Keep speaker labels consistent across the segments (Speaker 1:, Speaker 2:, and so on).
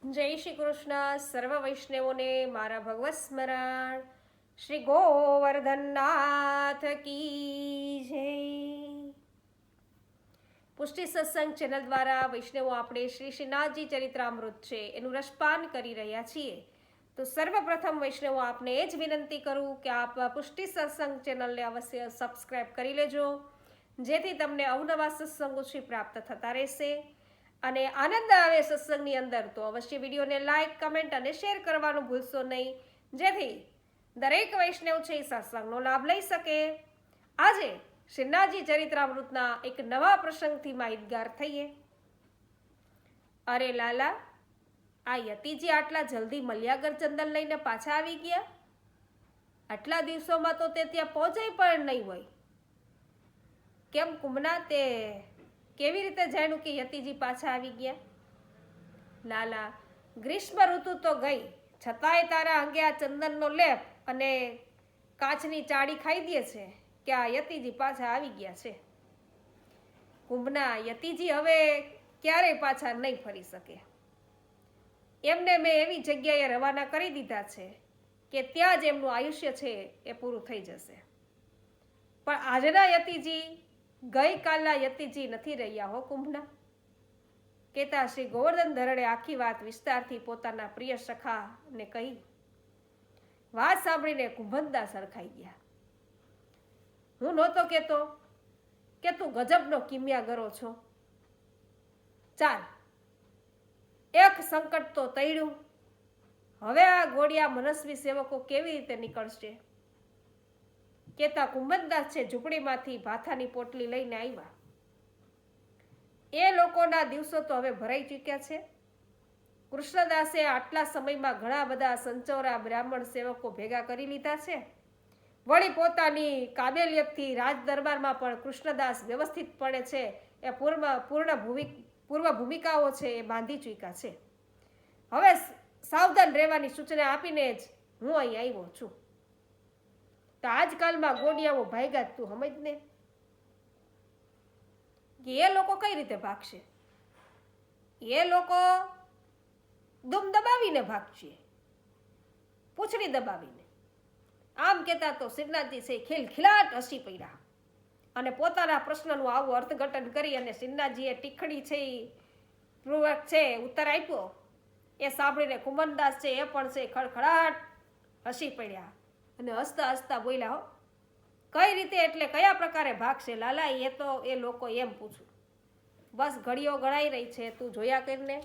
Speaker 1: જય શ્રી કૃષ્ણ. સર્વ વૈષ્ણવોને મારા ભગવત સ્મરણ. શ્રી ગોવર્ધનનાથ કી જય. પુષ્ટિ સત્સંગ ચેનલ દ્વારા વૈષ્ણવો આપણે શ્રી શ્રીનાથજી ચરિત્રામૃત છે એનું રસપાન કરી રહ્યા છીએ. તો સર્વપ્રથમ વૈષ્ણવો આપને એ જ વિનંતી કરું કે આપ પુષ્ટિ સત્સંગ ચેનલને અવશ્ય સબસ્ક્રાઈબ કરી લેજો, જેથી તમને અવનવા સત્સંગો પ્રાપ્ત થતા રહેશે. અને આનંદ આવે સત્સંગની અંદર તો અવશ્ય વિડીયોને લાઈક, કમેન્ટ અને શેર કરવાનું ભૂલશો નહીં, જેથી દરેક વૈષ્ણવ છે એ સત્સંગનો લાભ લઈ શકે. આજે શ્રીનાથજી ચરિત્રામૃતના એક નવા પ્રસંગથી માહિતગાર થઈએ. અરે લાલા, આ યતિજી આટલા જલ્દી મલ્યાગર ચંદન લઈને પાછા આવી ગયા? આટલા દિવસોમાં તો તે ત્યાં પહોંચાઈ પણ નહીં હોય. કેમ કુમના, તે કેવી રીતે જાણ્યું કે યતિજી પાછા આવી ગયા? લાલા, ગ્રીષ્મ ઋતુ તો ગઈ, છતાંય તારા અંગે આ ચંદનનો લેપ અને કાચની ચાળી ખાઈ દે છે કે આ યતિજી પાછા આવી ગયા છે. કુંભના, યતિજી હવે ક્યારેય પાછા નહીં ફરી શકે. એમને મેં એવી જગ્યાએ રવાના કરી દીધા છે કે ત્યાં જ એમનું આયુષ્ય છે એ પૂરું થઈ જશે. પણ આજના યતિજી ગઈકાલના યતિજી નથી રહ્યા હો કુંભના. કહેતા શ્રી ગોવર્ધન ધરણે આખી વાત વિસ્તારથી પોતાના પ્રિય સખાને કહી. વાત સાંભળીને કુંભનદાસ સરખાઈ ગયા. હું નહોતો કહેતો કે તું ગજબનો કિમિયાગરો છો. ચાલ, એક સંકટ તો તળ્યું. હવે આ ગોળિયા મનસ્વી સેવકો કેવી રીતે નીકળશે? કેતા કુંભનદાસ છે ઝૂંપડીમાંથી ભાથાની પોટલી લઈને આવ્યા. એ લોકોના દિવસો તો હવે ભરાઈ ચૂક્યા છે. કૃષ્ણદાસે આટલા સમયમાં ઘણા બધા સંચોરા બ્રાહ્મણ સેવકો ભેગા કરી લીધા છે. વળી પોતાની કાબેલિયતથી રાજ દરબારમાં પણ કૃષ્ણદાસ વ્યવસ્થિત પડે છે એ પૂર્વ ભૂમિકાઓ છે એ બાંધી ચૂક્યા છે. હવે સાવધાન રહેવાની સૂચના આપીને જ હું અહીં આવ્યો છું. તો આજકાલમાં ગોડિયાઓ ભાગ્યા તું સમજ ને, કે એ લોકો કઈ રીતે ભાગશે? એ લોકો દુમ દબાવીને ભાગશે, પૂંછડી દબાવીને. આમ કહેતા તો શ્રીનાથજી છે ખિલખિલાટ હસી પડ્યા અને પોતાના પ્રશ્નનું આવું અર્થઘટન કરી અને શ્રીનાથજીએ ટીખડી છે પૂર્વક છે ઉત્તર આપ્યો. એ સાંભળીને કુંભનદાસ છે એ પણ છે ખડખડાટ હસી પડ્યા અને હસતા હસતા બોલ્યા, હો કઈ રીતે એટલે કયા પ્રકારે ભાગશે લાલા? એ તો એ લોકો એમ પૂછું. બસ ઘડીઓ ગણાઈ રહી છે, તું જોયા કરીને.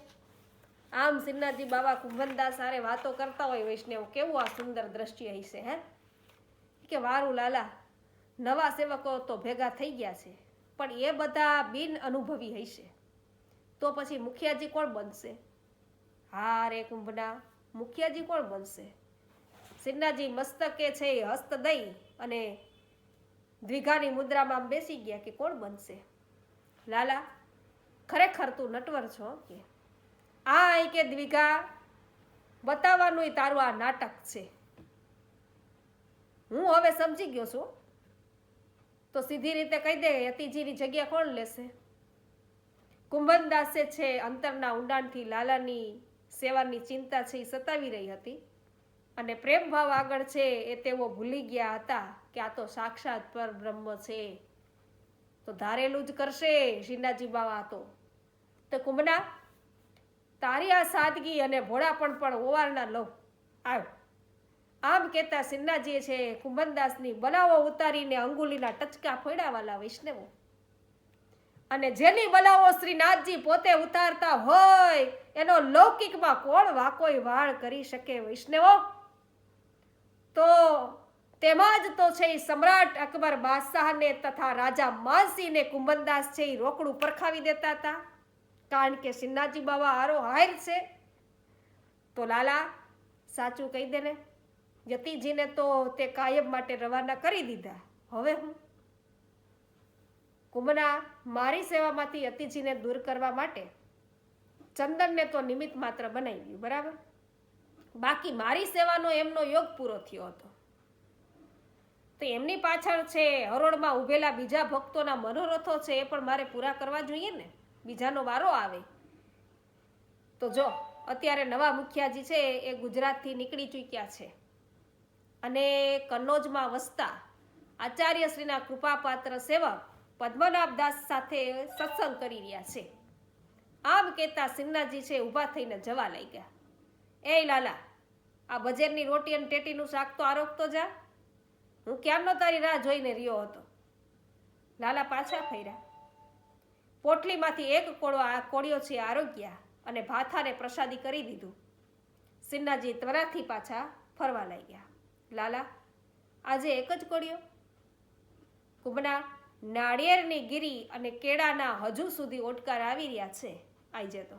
Speaker 1: આમ શ્રીનાથજી બાબા કુંભનદાસ સારે વાતો કરતા હોય વૈષ્ણવ, કેવું આ સુંદર દ્રષ્ટિ હશે. હે કે વારું લાલા, નવા સેવકો તો ભેગા થઈ ગયા છે, પણ એ બધા બિન અનુભવી હશે, તો પછી મુખિયાજી કોણ બનશે? હા રે કુંભના, મુખિયાજી કોણ બનશે? શ્રીનાથજી મસ્તકે છે હસ્ત દઈ અને દ્વિઘાની મુદ્રામાં બેસી ગયા કે કોણ બનશે? લાલા, ખરેખર તું નટવર છો કે આ કે દ્વિઘા બતાવવાનું તારું આ નાટક છે. હું હવે સમજી ગયો છું. તો સીધી રીતે કહી દે, યતિજીની જગ્યા કોણ લેશે? કુંભનદાસે છે અંતરના ઊંડાણથી લાલાની સેવાની ચિંતા છે એ સતાવી રહી હતી અને પ્રેમ ભાવ આગળ છે એ તેઓ ભૂલી ગયા હતા કે આ તો સાક્ષાત પર બ્રહ્મ છે, તો ધારેલું જ કરશે શ્રીનાથજી બાવા. તો કુંભના, તારી આ સાદગી અને ભોળાપણ પણ ઓવારના લો આવ. આમ કહેતા શ્રીનાથજીએ છે કુંભનદાસની બલાવો ઉતારીને અંગુલીના ટચકા ફોડાવાલા વૈષ્ણવો. અને જેની બલાવો શ્રીનાથજી પોતે ઉતારતા હોય એનો લૌકિકમાં કોણ વાકોય વાળ કરી શકે વૈષ્ણવો? તો તેમાં જ તો છે સમ્રાટ અકબર બાદશાહને તથા રાજા માનસિંહને કુંભનદાસ છે એ રોકડું પરખાવી દેતા હતા, કારણ કે શ્રીનાથજી બાબા હારો હાર છે. તો લાલા, સાચું કહી દે ને, યતિજીને તો તે કાયમ માટે રવાના કરી દીધા. હવે હું કુંભના, મારી સેવામાંથી યતિજીને દૂર કરવા માટે ચંદનને તો નિમિત્ત માત્ર બનાવી, બરાબર? બાકી મારી સેવાનો એમનો યોગ પૂરો થયો હતો. તો એમની પાછળ છે હરોળમાં ઉભેલા બીજા ભક્તોના મનોરથો છે એ પણ મારે પૂરા કરવા જોઈએ ને. બીજાનો વારો આવે તો જો અત્યારે નવા મુખિયાજી છે એ ગુજરાતથી નીકળી ચૂક્યા છે અને કન્નોજમાં વસતા આચાર્યશ્રીના કૃપાપાત્ર સેવક પદ્મનાભદાસ સાથે સત્સંગ કરી રહ્યા છે. આમ કહેતા સિન્હાજી છે ઊભા થઈને જવા લાગ્યા. એ લાલા, આ બજેરની રોટી અને ટેટીનું શાક તો આરોગતો જા, હું ક્યારનો તારી રાહ જોઈને રહ્યો હતો. લાલા પાછા ફર્યા. પોટલીમાંથી એક કોળિયો છે આરોગ્યા અને ભાથાને પ્રસાદી કરી દીધું. સિન્હાજી ત્વરાથી પાછા ફરવા લાગ્યા. લાલા, આજે એક જ કોળિયો? કુબના, નાળિયેરની ગીરી અને કેળાના હજુ સુધી ઓટકાર આવી રહ્યા છે, આઈજે તો.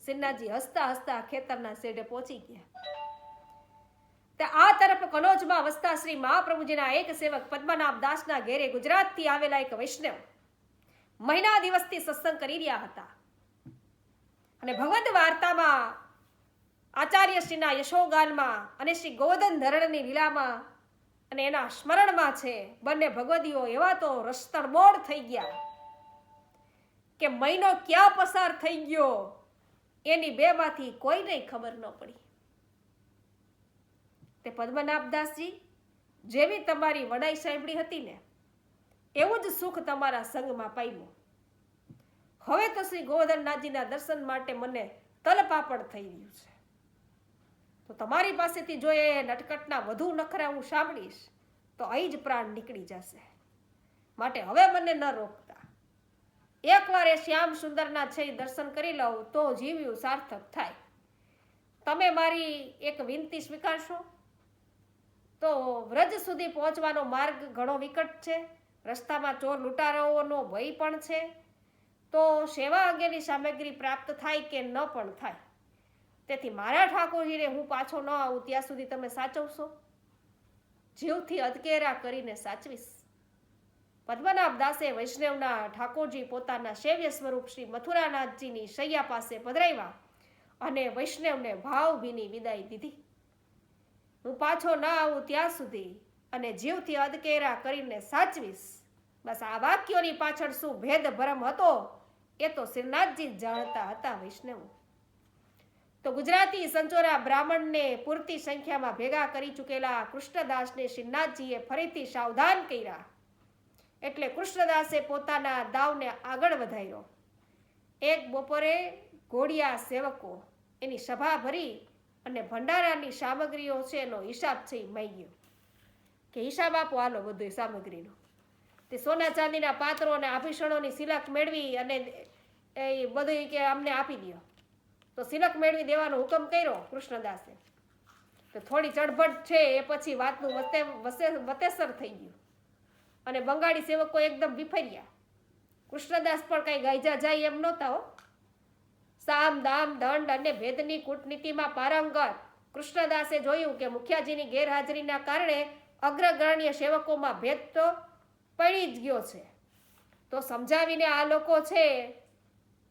Speaker 1: સિન્હાજી હસતા હસતા ખેતરના શેઢે પહોંચી ગયા. આ તરફ કનોજમાં વસતા શ્રી મહાપ્રભુજીના એક સેવક પદ્મનાભ દાસના ઘેરે ગુજરાતથી આવેલા એક વૈષ્ણવ મહિના દિવસથી સત્સંગ કરી રહ્યા હતા અને ભગવદ વાર્તામાં, આચાર્યશ્રીના યશોગાનમાં અને શ્રી ગોવર્ધન ધરણની લીલામાં અને એના સ્મરણમાં છે બંને ભગવદીઓ એવા તો રસતડબોળ થઈ ગયા કે મહિનો ક્યાં પસાર થઈ ગયો એની બેમાંથી કોઈને ખબર ન પડી. તે પદ્મનાભદાસજી, જેવી તમારી વડાઈ સાંભળી હતી ને એવું જ સુખ તમારા સંગમાં પામ્યું. હવે તો શ્રી ગોવર્ધનનાથજીના દર્શન માટે મને તલપાપડ થઈ રહ્યું છે. તો તમારી પાસેથી જો એ નટકટના વધુ નખરા હું સાંભળીશ તો અહીં જ પ્રાણ નીકળી જશે. માટે હવે મને ન રોકતા. એકવાર એ શ્યામ સુંદરના છે દર્શન કરી લઉં તો જીવ્યું સાર્થક થાય. તમે મારી એક વિનંતી સ્વીકારશો? તો વ્રજ સુધી પહોંચવાનો માર્ગ ઘણો વિકટ છે, રસ્તામાં ચોર લૂંટારાઓનો ભય પણ છે, તો સેવા અંગેની સામગ્રી પ્રાપ્ત થાય કે ન પણ થાય. તેથી મારા ઠાકોરજીને હું પાછો ન આવું ત્યાં સુધી તમે સાચવશો? જીવથી અધકેરા કરીને સાચવીશ. પદ્મનાભ દાસે વૈષ્ણવના ઠાકોરજી પોતાના સેવ્ય સ્વરૂપ શ્રી મથુરાનાથજીની શૈયા પાસે પધરાવ્યા અને વૈષ્ણવને ભાવભીની વિદાય દીધી. હું પાછો ન આવું ત્યાં સુધી અને જીવથી અધકેરા કરીને સાચવીશ. બસ આ વાક્યોની પાછળ શું ભેદ ભરમ હતો એ તો શ્રીનાથજી જાણતા હતા. વૈષ્ણવ તો ગુજરાતી સંચોરા બ્રાહ્મણને પૂરતી સંખ્યામાં ભેગા કરી ચૂકેલા કૃષ્ણદાસને શ્રીનાથજીએ ફરીથી સાવધાન કર્યા. એટલે કૃષ્ણદાસે પોતાના દાવને આગળ વધાર્યો. એક બપોરે ઘોડિયા સેવકો એની સભા ભરી અને ભંડારાની સામગ્રીઓ છે એનો હિસાબ છે એ માંગ્યો કે હિસાબ આપો હાલો બધું સામગ્રીનો. તે સોના ચાંદીના પાત્રો અને આભૂષણોની સિલક મેળવી અને એ બધું કે અમને આપી દો. તો સિલક મેળવી દેવાનો હુકમ કર્યો કૃષ્ણદાસે. તો થોડી ચડભટ છે એ પછી વાતનું વતેસર થઈ ગયું અને બંગાળી સેવકો એકદમ વિફર્યા. કૃષ્ણદાસ પણ કઈ ગાયજા જાય એમ નહોતા હો. સામ દામ દંડ અને ભેદની કૂટનીતિમાં પારંગત કૃષ્ણદાસે જોયું કે મુખિયાજીની ગેરહાજરીના કારણે અગ્રગણ્ય સેવકોમાં ભેદ તો પડી જ ગયો છે. તો સમજાવીને આ લોકો છે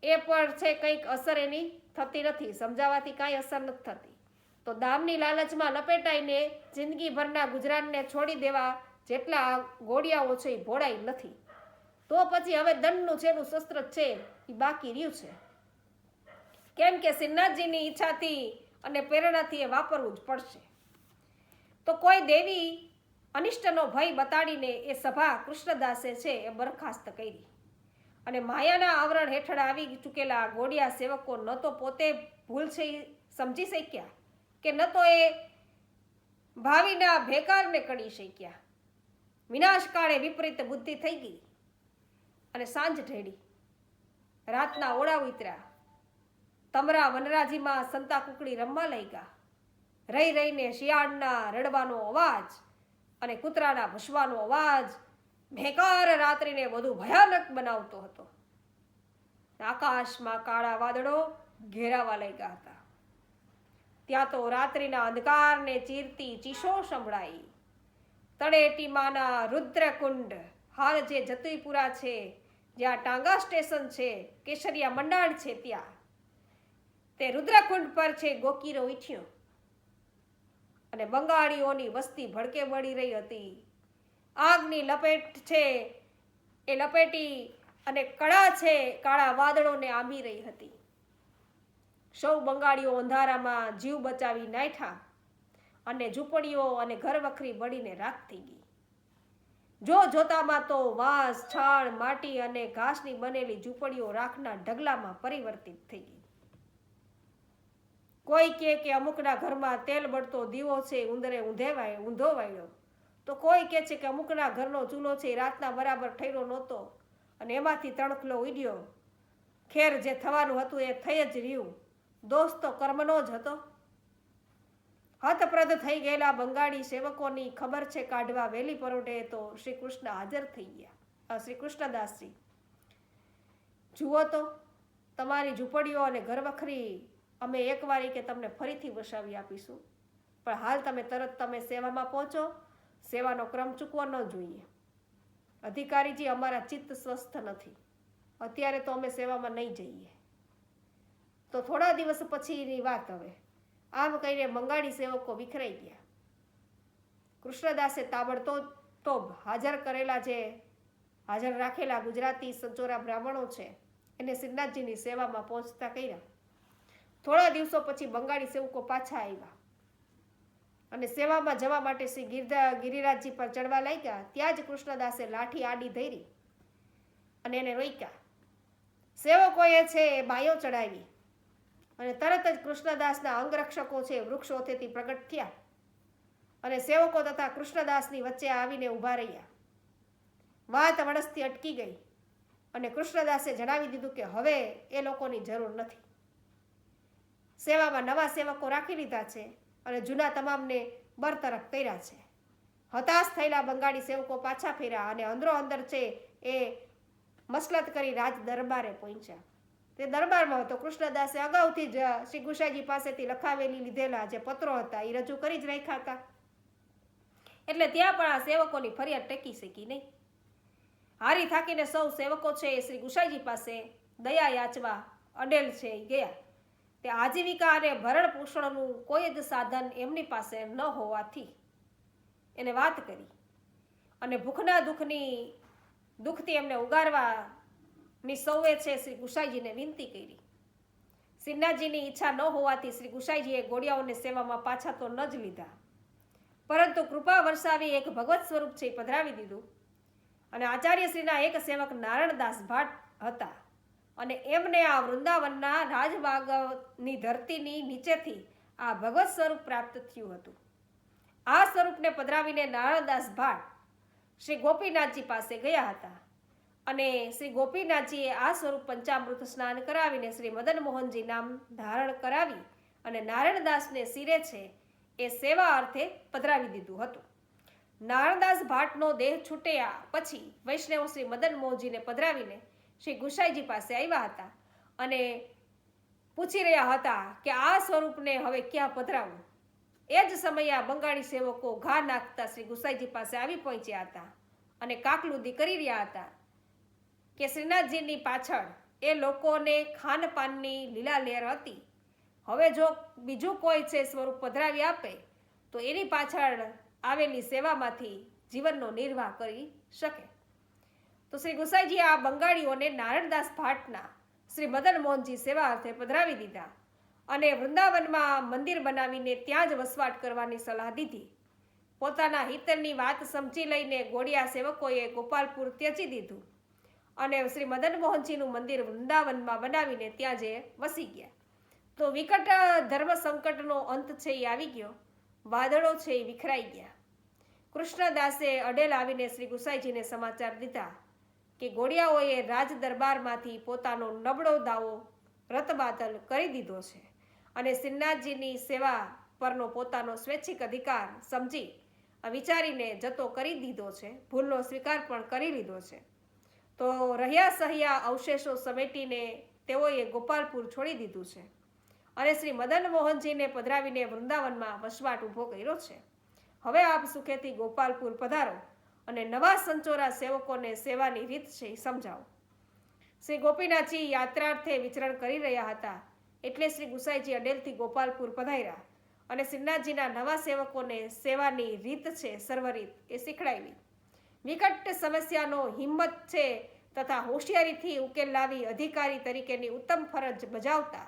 Speaker 1: એ પણ છે કંઈક અસર એની થતી નથી, સમજાવવાથી કાંઈ અસર નથી થતી. તો દામની લાલચમાં લપેટાઈને જિંદગીભરના ગુજરાનને છોડી દેવા જેટલા ગોળિયાઓ છે એ ભોળાઈ નથી. તો પછી હવે દંડનું છેનું શસ્ત્ર છે એ બાકી રહ્યું છે. કેમ કે શ્રીનાથજીની ઈચ્છાથી અને પ્રેરણાથી એ વાપરવું જ પડશે. તો કોઈ દેવી અનિષ્ટનો ભય બતાડીને એ સભા કૃષ્ણદાસે છે એ બરખાસ્ત કરી અને માયાના આવરણ હેઠળ આવી ચૂકેલા ગોડિયા સેવકો ન તો પોતે ભૂલ છે સમજી શક્યા કે ન તો એ ભાવિના ભેકારને કડી શક્યા. વિનાશકાળે વિપરીત બુદ્ધિ થઈ ગઈ અને સાંજ ઢેડી. રાતના ઓળા ઉતર્યા. તમરા વનરાજીમાં સંતા કુકડી રમવા લાગ્યા. રહી રહીને શિયાળના રડવાનો અવાજ અને કૂતરાના ભસવાનો અવાજ ભેકાર રાત્રિને વધુ ભયાનક બનાવતો હતો. આકાશમાં કાળા વાદળો ઘેરાવા લાગ્યા હતા. ત્યાં તો રાત્રિના અંધકારને ચીરતી ચીસો સંભળાઈ. તળેટીમાંના રુદ્રકુંડ, હાલ જે જતુઈપુરા છે, જ્યાં ટાંગા સ્ટેશન છે, કેસરિયા મંડાણ છે, ત્યાં તે રુદ્રકુંડ પર છે ગોકીરો ઉઠ્યો અને બંગાળીઓની વસ્તી ભડકે બળી રહી હતી. આગની લપેટ છે એ લપેટી અને કળા છે કાળા વાદળોને આંબી રહી હતી. સૌ બંગાળીઓ અંધારામાં જીવ બચાવી નાઠા અને ઝૂંપડીઓ અને ઘર વખરી બળીને રાખ થઈ ગઈ. જોતામાં તો વાંસ, છાણ, માટી અને ઘાસની બનેલી ઝૂંપડીઓ રાખના ઢગલામાં પરિવર્તિત થઈ ગઈ. કોઈ કે અમુકના ઘરમાં તેલ બળતો દીવો છે ઉંદરે ઊંધો વાળ્યો, તો કોઈ કે છે કે અમુકના ઘરનો ચૂલો છે રાતના બરાબર ઠર્યો નહોતો અને એમાંથી તણખલો ઉડ્યો. ખેર જે થવાનું હતું એ થઈ જ રહ્યું. દોસ્તો કર્મનો જ હતો. હતપ્રદ થઈ ગયેલા બંગાળી સેવકોની ખબર છે કાઢવા વહેલી પરોઢે તો શ્રી કૃષ્ણ હાજર થઈ ગયા. શ્રી કૃષ્ણદાસજી, જુઓ તો તમારી ઝૂંપડીઓ અને ઘરવખરી અમે એકવારી કે તમને ફરીથી વસાવી આપીશું, પણ હાલ તમે સેવામાં પહોંચો. સેવાનો ક્રમ ચૂકવો ન જોઈએ. અધિકારીજી, અમારા ચિત્ત સ્વસ્થ નથી, અત્યારે તો અમે સેવામાં નહીં જઈએ. તો થોડા દિવસ પછીની વાત હવે. આમ કહીને બંગાળી સેવકો વિખરાઈ ગયા. કૃષ્ણદાસે તાબડતોબ હાજર રાખેલા ગુજરાતી સંચોરા બ્રાહ્મણો છે એને શ્રીનાથજીની સેવામાં પહોંચતા કર્યા. થોડા દિવસો પછી બંગાળી સેવકો પાછા આવ્યા અને સેવામાં જવા માટે શ્રી ગિરિરાજજી પર ચડવા લાગ્યા. ત્યાં જ કૃષ્ણદાસે લાઠી આડી ધરી અને એને રોક્યા. સેવકોએ છે એ બાયો ચડાવી અને તરત જ કૃષ્ણદાસના અંગરક્ષકો છે વૃક્ષોથેથી પ્રગટ થયા અને સેવકો તથા કૃષ્ણદાસની વચ્ચે આવીને ઊભા રહ્યા. વાત વણસથી અટકી ગઈ અને કૃષ્ણદાસે જણાવી દીધું કે હવે એ લોકોની જરૂર નથી. સેવામાં નવા સેવકો રાખી લીધા છે અને જૂના તમામને બરતરફ કર્યા છે. હતાશ થયેલા બંગાળી સેવકો પાછા ફેર્યા અને અંદરો અંદર છે એ મસલત કરી રાજ દરબારે પહોંચ્યા. તે દરબારમાં હતો. કૃષ્ણદાસે અગાઉથી જ શ્રી ગુસાઈજી પાસેથી લખાવેલી લીધેલા જે પત્રો હતા એ રજૂ કરી જ રાખ્યા હતા. એટલે ત્યાં પણ આ સેવકોની ફરિયાદ ટેકી શકી નહીં. હારી થાકીને સૌ સેવકો છે એ શ્રી ગુસાઈજી પાસે દયા યાચવા અડેલ છે એ ગયા. તે આજીવિકા અને ભરણ પોષણનું કોઈ જ સાધન એમની પાસે ન હોવાથી એને વાત કરી અને ભૂખના દુઃખથી એમને ઉગારવાની સૌએ છે શ્રી ગુસાઈજીને વિનંતી કરી. શ્રીનાથજીની ઈચ્છા ન હોવાથી શ્રી ગુસાઈજીએ ગોળિયાઓને સેવામાં પાછા તો ન જ લીધા, પરંતુ કૃપા વરસાવી એક ભગવત સ્વરૂપ છે પધરાવી દીધું. અને આચાર્યશ્રીના એક સેવક નારાયણદાસ ભાટ હતા અને એમને આ વૃંદાવનના રાજબાગની ધરતીની નીચેથી આ ભગવત સ્વરૂપ પ્રાપ્ત થયું હતું. આ સ્વરૂપને પધરાવીને નારાયણદાસ ભાટ શ્રી ગોપીનાથજી પાસે ગયા હતા અને શ્રી ગોપીનાથજીએ આ સ્વરૂપ પંચામૃત સ્નાન કરાવીને શ્રી મદન મોહનજી નામ ધારણ કરાવી અને નારાયણદાસને શિરે છે એ સેવા અર્થે પધરાવી દીધું હતું. નારાયણદાસ ભાટનો દેહ છૂટ્યા પછી વૈષ્ણવ શ્રી મદન મોહનજીને પધરાવીને શ્રી ગુસાઈજી પાસે આવ્યા હતા અને પૂછી રહ્યા હતા કે આ સ્વરૂપને હવે ક્યાં પધરાવું. એ જ સમયે આ બંગાળી સેવકો ઘા નાખતા શ્રી ગુસાઈજી પાસે આવી પહોંચ્યા હતા અને કાકલુદી કરી રહ્યા હતા કે શ્રીનાથજીની પાછળ એ લોકોને ખાનપાનની લીલા લહેર હતી. હવે જો બીજું કોઈ છે સ્વરૂપ પધરાવી આપે તો એની પાછળ આવેલી સેવામાંથી જીવનનો નિર્વાહ કરી શકે. તો શ્રી ગુસાઈજીએ આ બંગાળીઓને નારાયણદાસ ભાટના શ્રી મદન મોહનજી સેવા અર્થે પધરાવી દીધા અને વૃંદાવનમાં મંદિર બનાવીને ત્યાં જ વસવાટ કરવાની સલાહ દીધી. પોતાના હિતની વાત સમજી લઈને ગોળિયા સેવકોએ ગોપાલપુર ત્યજી દીધું અને શ્રી મદન મોહનજીનું મંદિર વૃંદાવનમાં બનાવીને ત્યાં જે વસી ગયા. તો વિકટ ધર્મ સંકટનો અંત છે એ આવી ગયો. વાદળો છે એ વિખરાઈ ગયા. કૃષ્ણદાસે અડેલ આવીને શ્રી ગુસાઈજીને સમાચાર દીધા કે ગોળિયાઓએ રાજ દરબારમાંથી પોતાનો નબળો દાવો રતબાતલ કરી દીધો છે અને શ્રીનાથજીની સેવા પરનો પોતાનો સ્વૈચ્છિક અધિકાર સમજી વિચારીને જતો કરી દીધો છે. ભૂલનો સ્વીકાર પણ કરી લીધો છે. તો રહ્યા સહ્યા અવશેષો સમેટીને તેઓએ ગોપાલપુર છોડી દીધું છે અને શ્રી મદન મોહનજીને પધરાવીને વૃંદાવનમાં વસવાટ ઊભો કર્યો છે. હવે આપ સુખેથી ગોપાલપુર પધારો અને નવા સંચોરા સેવકોને સેવાની રીત છે સમજાવો. શ્રી ગોપીનાથજી યાત્રાર્થે વિચરણ કરી રહ્યા હતા એટલે શ્રી ગુસાઈજી અડેલથી ગોપાલપુર પધાર્યા અને શ્રીનાથજીના નવા સેવકોને સેવાની રીત છે સર્વરીત એ શીખડાવી. વિકટ સમસ્યાનો હિંમત છે તથા હોશિયારીથી ઉકેલ લાવી અધિકારી તરીકેની ઉત્તમ ફરજ બજાવતા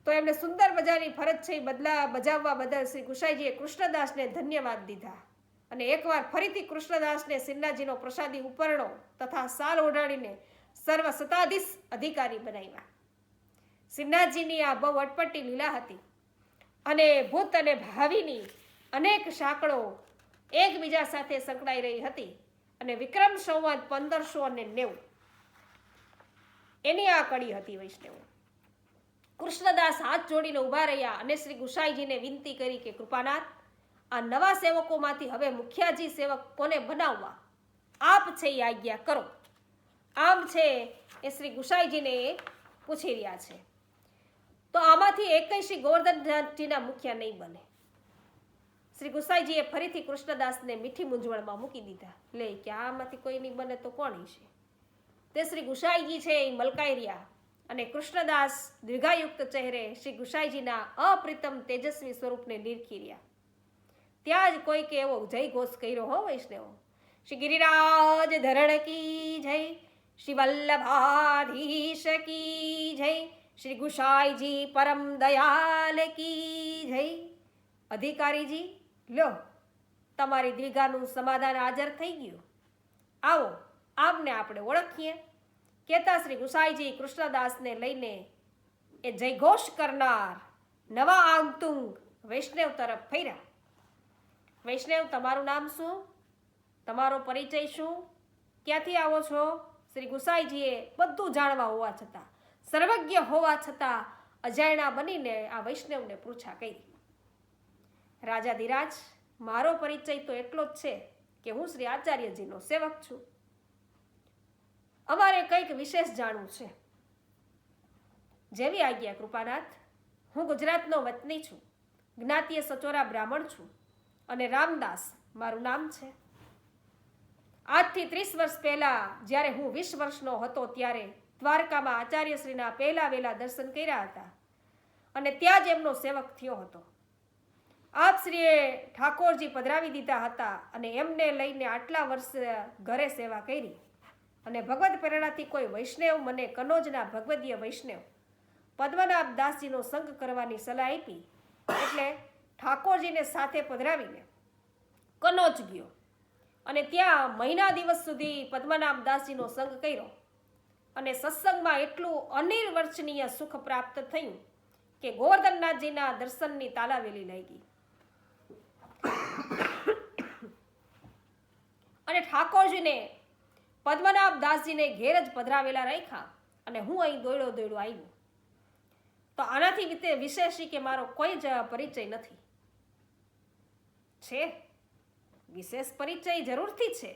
Speaker 1: તો એમને સુંદર મજાની ફરજ છે એ બજાવવા બદલ શ્રી ગુસાઈજીએ કૃષ્ણદાસને ધન્યવાદ દીધા અને એકવાર ફરીથી કૃષ્ણદાસને શ્રીનાથજીનો પ્રસાદી ઉપરણો તથા સાલ ઓઢાડીને સર્વ સત્તાધીશ અધિકારી બનાવ્યા. શ્રીનાથજીની આ બહુ અટપટી લીલા હતી અને ભૂત અને ભાવિની અનેક સાંકળો એકબીજા સાથે સંકળાઈ રહી હતી અને વિક્રમ સંવત 1590 એની આ કડી હતી. વૈષ્ણવો, કૃષ્ણદાસ હાથ જોડીને ઊભા રહ્યા અને શ્રી ગુસાઈજીને વિનંતી કરી કે કૃપાનાથ, આ નવા સેવકોમાંથી હવે મુખિયાજી સેવક કોને બનાવવા? આપ છે એ આજ્ઞા કરો. આમ છે એ શ્રી ગુસાઈજીને પૂછી રહ્યા છે. તો આમાંથી એકય શ્રી ગોવર્ધનનાથજીના મુખિયા નહીં બને. શ્રી ગુસાઈજીએ ફરીથી કૃષ્ણદાસને મીઠી મૂંઝવણમાં મૂકી દીધા. લે કે આમાંથી કોઈ નહીં બને તો કોણ છે? તે શ્રી ગુસાઈજી છે એ મલકાઈ રહ્યા અને કૃષ્ણદાસ દીર્ઘાયુક્ત ચહેરે શ્રી ગુસાઈજીના અપ્રિતમ તેજસ્વી સ્વરૂપને નિરખી રહ્યા. ત્યાં જ કોઈકે એવો જય ઘોષ કર્યો હો વૈષ્ણવો. શ્રી ગિરિરાજ ધરણ કી જય, શ્રી વલ્લભાધીશ કી જય, શ્રી ગુસાઈજી પરમ દયાલ કી જય. અધિકારીજી, લો તમારી દીર્ઘાનું સમાધાન હાજર થઈ ગયું. આવો આપને આપણે ઓળખીએ. કહેતા શ્રી ગુસાઈજી કૃષ્ણદાસને લઈને એ જયઘોષ કરનાર નવા આગતુંગ વૈષ્ણવ તરફ ફર્યા. વૈષ્ણવ, તમારું નામ શું? તમારો પરિચય શું? ક્યાંથી આવો છો? શ્રી ગુસાઈજીએ બધું જાણવા હોવા છતાં, સર્વજ્ઞ હોવા છતાં અજાણ્યા બનીને આ વૈષ્ણવને પૂછા કરી. રાજાધિરાજ, મારો પરિચય તો એટલો જ છે કે હું શ્રી આચાર્યજીનો સેવક છું. અમારે કંઈક વિશેષ જાણવું છે. જેવી આજ્ઞા કૃપાનાથ. હું ગુજરાતનો વતની છું, જ્ઞાતીય સચોરા બ્રાહ્મણ છું અને રામદાસ મારું નામ છે. આજથી 30 વર્ષ પહેલા જ્યારે હું 20 વર્ષનો હતો ત્યારે દ્વારકામાં આચાર્યશ્રીના પહેલા વહેલા દર્શન કર્યા હતા અને ત્યાં જ એમનો સેવક થયો હતો. આપશ્રીએ ઠાકોરજી પધરાવી દીધા હતા અને એમને લઈને આટલા વર્ષ ઘરે સેવા કરી અને ભગવદ પ્રેરણાથી કોઈ વૈષ્ણવ મને કનોજના ભગવદીય વૈષ્ણવ પદ્મનાભ દાસજીનો સંગ કરવાની સલાહ આપી એટલે ઠાકોરજીને સાથે પધરાવીને કનોજ ગયો અને ત્યાં મહિના દિવસ સુધી પદ્મનાભ દાસજીનો સંગ કર્યો અને સત્સંગમાં એટલું અનિર્વચનીય સુખ પ્રાપ્ત થયું કે ગોવર્ધનનાથજીના દર્શનની તાલાવેલી લાગી અને ઠાકોરજીને પદ્મનાભ દાસજીને ઘેર જ પધરાવેલા રાખ્યા અને હું અહીં દોડ્યો આવ્યો. તો આનાથી વિશેષ કે મારો કોઈ જ પરિચય નથી. છે વિશેષ પરિચય જરૂરથી છે.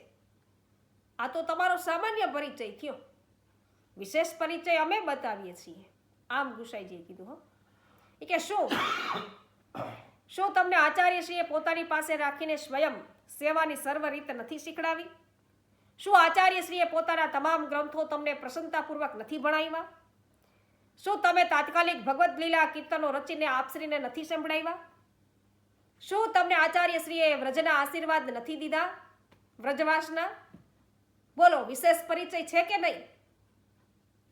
Speaker 1: આ તો તમારો સામાન્ય પરિચય થયો. વિશેષ પરિચય અમે બતાવીએ છીએ. આમ ગુસાઈજીએ કીધું. હો એ કે શું તમને આચાર્યશ્રીએ પોતાની પાસે રાખીને સ્વયં સેવાની સર્વ રીત નથી શીખડાવી? શું આચાર્યશ્રીએ પોતાના તમામ ગ્રંથો તમને પ્રસન્નતાપૂર્વક નથી ભણાવ્યા? શું તમે તાત્કાલિક ભગવદ લીલા કીર્તનો રચીને આપશ્રીને નથી સંભળાવ્યા? શું તમને આચાર્યશ્રીએ વ્રજના આશીર્વાદ નથી દીધા? વ્રજવાસના? બોલો, વિશેષ પરિચય છે કે નહીં?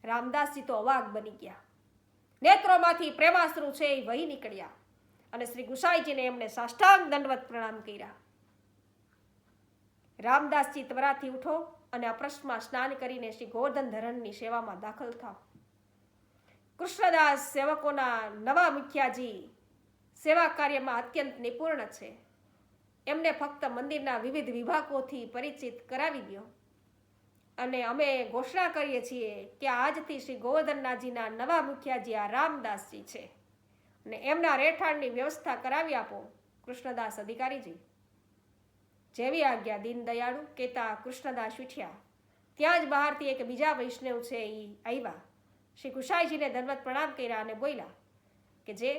Speaker 1: રામદાસજી તો અવાક બની ગયા. નેત્રોમાંથી પ્રેમાશ્રુ છે એ વહી નીકળ્યા અને શ્રી ગુસાઈજીને એમણે સાષ્ટાંગ દંડવત પ્રણામ કર્યા. રામદાસજી ત્વરાથી ઉઠો અને અપ્રશ્નમાં સ્નાન કરીને શ્રી ગોવર્ધન ધરણની સેવામાં દાખલ થાઓ. કૃષ્ણદાસ સેવકોના નવા મુખિયાજી સેવા કાર્યમાં અત્યંત નિપુણ છે. એમને ફક્ત મંદિરના વિવિધ વિભાગોથી પરિચિત કરાવી દો અને અમે ઘોષણા કરીએ છીએ કે આજથી શ્રી ગોવર્ધનનાથજીના નવા મુખિયાજી આ રામદાસજી છે અને એમના રહેઠાણની વ્યવસ્થા કરાવી આપો. કૃષ્ણદાસ અધિકારીજી. જેવી આજ્ઞા. દીનદયાળુ કહેતા કૃષ્ણદાસ ઉઠ્યા. ત્યાં જ બહારથી એક બીજા વૈષ્ણવ છે એ આવ્યા. શ્રી ગુસાઈજીને દંડવત પ્રણામ કર્યા અને બોલ્યા કે જે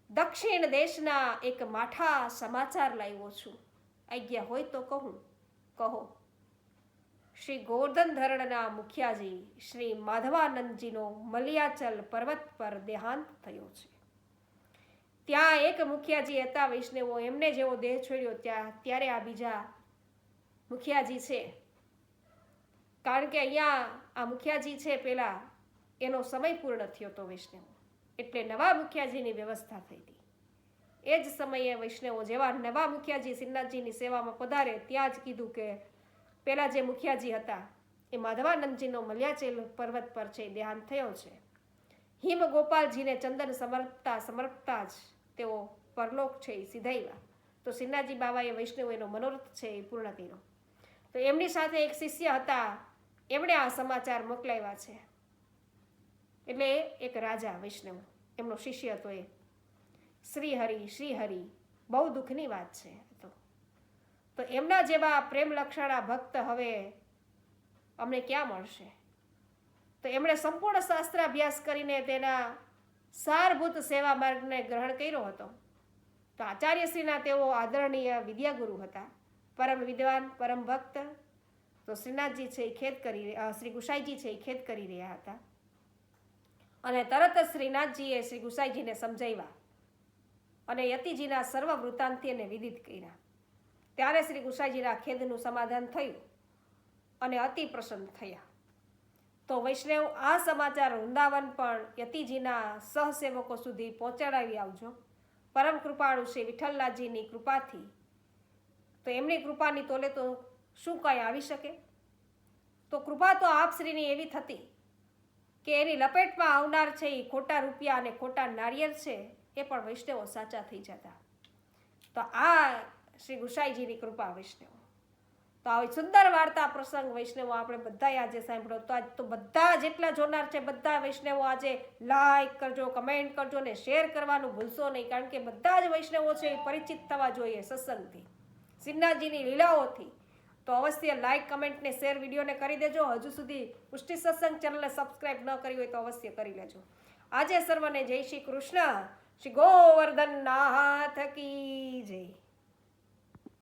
Speaker 1: દક્ષિણ દેશના એક માઠા સમાચાર લાવ્યો છું. આજ્ઞા હોય તો કહું. કહો. શ્રી ગોવર્ધન ધરણના મુખિયાજી શ્રી માધવાનંદજીનો મલયાચલ પર્વત પર દેહાંત થયો છે. ત્યાં એક મુખિયાજી હતા વૈષ્ણવો, એમને જેવો દેહ છોડ્યો ત્યારે આ બીજા મુખિયાજી છે. કારણ કે અહીંયા આ મુખિયાજી છે પેલા એનો સમય પૂર્ણ થયો તો વૈષ્ણવો. એટલે નવા મુખિયાજીની વ્યવસ્થા થઈ હતી. એ જ સમયે વૈષ્ણવો જેવા નવા મુખિયાજી શ્રીનાથજીની સેવામાં પધારે ત્યાં જ કીધું કે પેલા જે મુખિયાજી હતા એ માધવાનંદજીનો મલ્યાચેલ પર્વત પર છે દેહાંત થયો છે. હિમ ગોપાલજીને ચંદન સમર્પતા જ તેઓ પરલોક છે એ સીધાવ્યા. તો શ્રીનાથજી બાબાએ વૈષ્ણવ એનો મનોરથ છે એ પૂર્ણ કર્યો. તો એમની સાથે એક શિષ્ય હતા, એમણે આ સમાચાર મોકલાવ્યા છે. એટલે એક રાજા વૈષ્ણવ એમનો શિષ્ય હતો એ શ્રીહરિ બહુ દુઃખની વાત છે. તો એમના જેવા પ્રેમ લક્ષણા ભક્ત હવે અમને ક્યાં મળશે? તો એમણે સંપૂર્ણ શાસ્ત્ર અભ્યાસ કરીને તેના સારભૂત સેવા માર્ગને ગ્રહણ કર્યો હતો. તો આચાર્યશ્રીના તેઓ આદરણીય વિદ્યાગુરુ હતા, પરમ વિદ્વાન, પરમ ભક્ત. તો શ્રીનાથજી છે એ ખેદ કરી શ્રી ગુસાઈજી છે એ ખેદ કરી રહ્યા હતા. અને તરત જ શ્રીનાથજીએ શ્રી ગુસાઈજીને સમજાવ્યા અને યતિજીના સર્વ વૃત્તાંતિ એને વિદિત કર્યા. ત્યારે શ્રી ગુસાઈજીના ખેદનું સમાધાન થયું અને અતિ પ્રસન્ન થયા. તો વૈષ્ણવ આ સમાચાર વૃંદાવન પણ યતિજીના સહસેવકો સુધી પહોંચાડાવી આવજો. પરમ કૃપાળુ શ્રી વિઠ્ઠલનાથજીની કૃપાથી. તો એમની કૃપાની તોલે તો શું કાંઈ આવી શકે? તો કૃપા તો આપશ્રીની એવી થતી કે એની લપેટમાં આવનાર છે એ ખોટા રૂપિયા અને ખોટા નારિયેળ છે એ પણ વૈષ્ણવો સાચા થઈ જતા. તો આ શ્રી ગુસાઈજીની કૃપા વૈષ્ણવ. તો આવી સુંદર વાર્તા પ્રસંગ વૈષ્ણવો આપણે બધાએ આજે સાંભળો. તો બધા જેટલા જોનાર છે બધા વૈષ્ણવો આજે લાઈક કરજો, કમેન્ટ કરજો ને શેર કરવાનું ભૂલશો નહીં. કારણ કે બધા જ વૈષ્ણવો છે એ પરિચિત થવા જોઈએ સત્સંગથી, શ્રીનાથજીની લીલાઓથી. તો અવશ્ય લાઈક, કમેન્ટ ને શેર વિડીયોને કરી દેજો. હજુ સુધી પુષ્ટિ સત્સંગ ચેનલને સબસ્ક્રાઈબ ન કરી હોય તો અવશ્ય કરી લેજો. આજે સર્વને જય શ્રી કૃષ્ણ. શ્રી ગોવર્ધન નાથ કી જય.